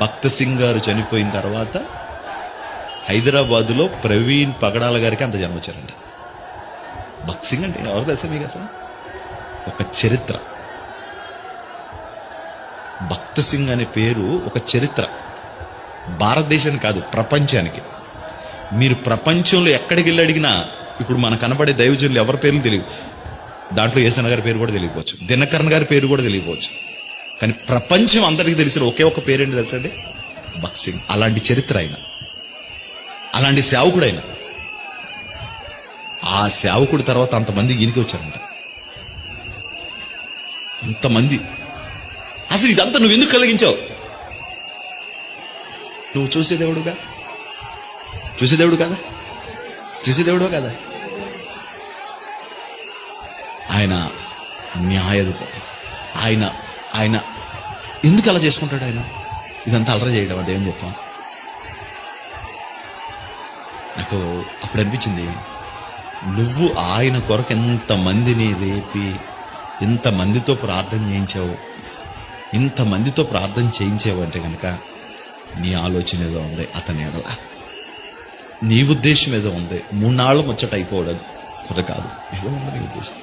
భక్త సింగ్ గారు చనిపోయిన తర్వాత హైదరాబాదులో ప్రవీణ్ పగడాల గారికి అంత జన్మ వచ్చారంట. భక్త్ సింగ్ అంటే ఎవరు తెలుసా మీకు అసలు? ఒక చరిత్ర. భక్త సింగ్ అనే పేరు ఒక చరిత్ర, భారతదేశానికి కాదు ప్రపంచానికి. మీరు ప్రపంచంలో ఎక్కడికి వెళ్ళి అడిగినా ఇప్పుడు మనకు కనబడే దైవజనులు ఎవరి పేర్లు తెలియదు. దాంట్లో యేసన్న గారి పేరు కూడా తెలియకపోవచ్చు, దినకరన్ గారి పేరు కూడా తెలియకపోవచ్చు. కానీ ప్రపంచం అందరికీ తెలిసిన ఒకే ఒక పేరేంటి తెలుసండి? భక్త్ సింగ్. అలాంటి చరిత్ర ఆయన, అలాంటి సేవకుడు ఆయన. ఆ సేవకుడు తర్వాత అంతమంది ఈయనకి వచ్చారంట, అంతమంది. అసలు ఇదంతా నువ్వు ఎందుకు కలిగించావు? నువ్వు చూసేదేవుడుగా, చూసేదేవుడు కదా, చూసేదేవుడు కదా. ఆయన న్యాయాధిపతి. ఆయన ఆయన ఎందుకు అలా చేసుకుంటాడు? ఆయన ఇదంతా అలరా చేయడం అదేం చెప్తాం. నాకు అప్పుడు అనిపించింది, నువ్వు ఆయన కొరకు ఎంతమందిని రేపి ఇంతమందితో ప్రార్థన చేయించావు, ఇంతమందితో ప్రార్థన చేయించావు అంటే కనుక నీ ఆలోచన ఏదో ఉంది అతని ఎడల, నీ ఉద్దేశం ఏదో ఉంది. 3 నాళ్ళు ముచ్చట అయిపోవడం కుద కాదు, ఏదో ఉంది నీ ఉద్దేశం.